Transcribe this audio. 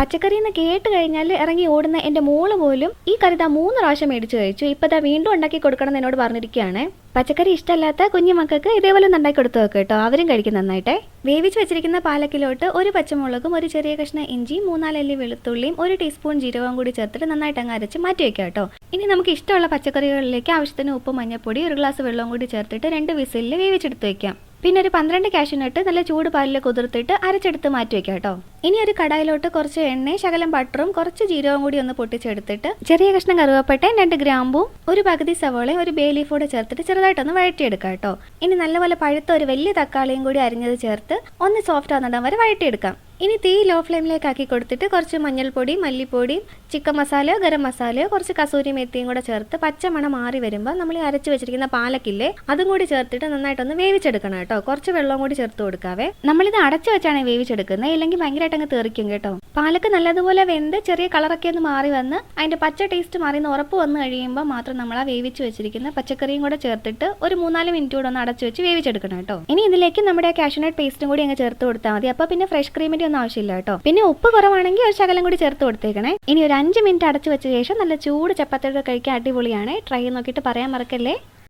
പച്ചക്കറി എന്ന് കേട്ട് കഴിഞ്ഞാൽ ഇറങ്ങി ഓടുന്ന എൻ്റെ മോള് പോലും ഈ കറി 3 പ്രാവശ്യം മേടിച്ച് കഴിച്ചു. ഇപ്പം വീണ്ടും ഉണ്ടാക്കി കൊടുക്കണം എന്ന് എന്നോട് പറഞ്ഞിരിക്കുകയാണ്. പച്ചക്കറി ഇഷ്ടമല്ലാത്ത കുഞ്ഞു മക്കൾക്ക് ഇതേപോലെ ഒന്ന് ഉണ്ടാക്കി കൊടുത്തു വെക്കുക കേട്ടോ, അവരും കഴിക്കും നന്നായിട്ടെ. വേവിച്ച് വെച്ചിരിക്കുന്ന പാലക്കിലോട്ട് 1 പച്ചമുളകും 1 ചെറിയ കഷ്ണം ഇഞ്ചി 3-4 അല്ലി വെളുത്തുള്ളിയും 1 ടീസ്പൂൺ ജീരകവും കൂടി ചേർത്തിട്ട് നന്നായിട്ട് അങ്ങ് അരച്ച് മാറ്റി വെക്കുക കേട്ടോ. ഇനി നമുക്ക് ഇഷ്ടമുള്ള പച്ചക്കറികളിലേക്ക് ആവശ്യത്തിന് ഉപ്പ്, മഞ്ഞൾപ്പൊടി, 1 ഗ്ലാസ് വെള്ളവും കൂടി ചേർത്തിട്ട് 2 വിസിലിൽ വേവിച്ചെടുത്ത് വെക്കാം. പിന്നെ ഒരു 12 കാഷ്യൂനട്ട് നല്ല ചൂട് പാലിൽ കുതിർത്തിട്ട് അരച്ചെടുത്ത് മാറ്റി വെക്കാം കേട്ടോ. ഇനി ഒരു കടായിലോട്ട് കുറച്ച് എണ്ണയും ശകലം ബട്ടറും കുറച്ച് ജീരകവും കൂടി ഒന്ന് പൊട്ടിച്ചെടുത്തിട്ട് ചെറിയ കഷ്ണം കറുവപ്പട്ടയും 2 ഗ്രാമ്പും 1 പകുതി സവോളയും 1 ബേ ലീഫോടെ ചേർത്തിട്ട് ചെറുതായിട്ടൊന്ന് വഴറ്റിയെടുക്കാം കേട്ടോ. ഇനി നല്ലപോലെ പഴുത്ത ഒരു വലിയ തക്കാളിയും കൂടി അരിഞ്ഞത് ചേർത്ത് ഒന്ന് സോഫ്റ്റ് ആകുന്നിടം വരെ വഴറ്റിയെടുക്കാം. ഇനി തീ ലോ ഫ്ലെയിമിലേക്ക് ആക്കി കൊടുത്തിട്ട് കുറച്ച് മഞ്ഞൾപ്പൊടി, മല്ലിപ്പൊടിയും ചിക്കൻ മസാലയോ ഗരം മസാലയോ കുറച്ച് കസൂരി മെത്തിയും കൂടെ ചേർത്ത് പച്ചമണം മാറി വരുമ്പോൾ നമ്മൾ അരച്ച് വെച്ചിരിക്കുന്ന പാലക്കില്ലേ അതും കൂടി ചേർത്തിട്ട് നന്നായിട്ടൊന്ന് വേവിച്ചെടുക്കണം കേട്ടോ. കുറച്ച് വെള്ളം കൂടി ചേർത്ത് കൊടുക്കാവേ. നമ്മളിത് അടച്ചു വെച്ചാണ് വേവിച്ചെടുക്കുന്നത്, ഇല്ലെങ്കിൽ ഭയങ്കരമായിട്ട് അങ്ങ് തെറിക്കും കേട്ടോ. പാലക്ക് നല്ലതുപോലെ വെന്ത് ചെറിയ കളറൊക്കെ ഒന്ന് മാറി വന്ന് അതിന്റെ പച്ച ടേസ്റ്റ് മാറിയെന്ന് ഉറപ്പ് വന്നു കഴിയുമ്പോൾ മാത്രം നമ്മൾ ആ വേവിച്ച് വെച്ചിരിക്കുന്ന പച്ചക്കറിയും കൂടെ ചേർത്തിട്ട് ഒരു 3-4 മിനിറ്റ് കൂടെ ഒന്ന് അടച്ചു വെച്ച് വേവിച്ചെടുക്കണം കേട്ടോ. ഇനി ഇതിലേക്ക് നമ്മുടെ കാഷ്യൂനട്ട് പേസ്റ്റും കൂടി അങ്ങ് ചേർത്ത് കൊടുത്താൽ മതി. അപ്പോൾ പിന്നെ ഫ്രഷ് ക്രീമിന്റെ ഒന്നും ആവശ്യമില്ല കേട്ടോ. പിന്നെ ഉപ്പ് കുറവാണെങ്കിൽ ഒരു ശകലം കൂടി ചേർത്ത് കൊടുത്തേക്കണേ. ഇനി ഒരു 5 മിനിറ്റ് അടച്ചു വെച്ച ശേഷം നല്ല ചൂട് ചപ്പാത്തിയോടെ കഴിക്കാൻ അടിപൊളിയാണ്. ട്രൈ നോക്കിയിട്ട് പറയാൻ മറക്കല്ലേ.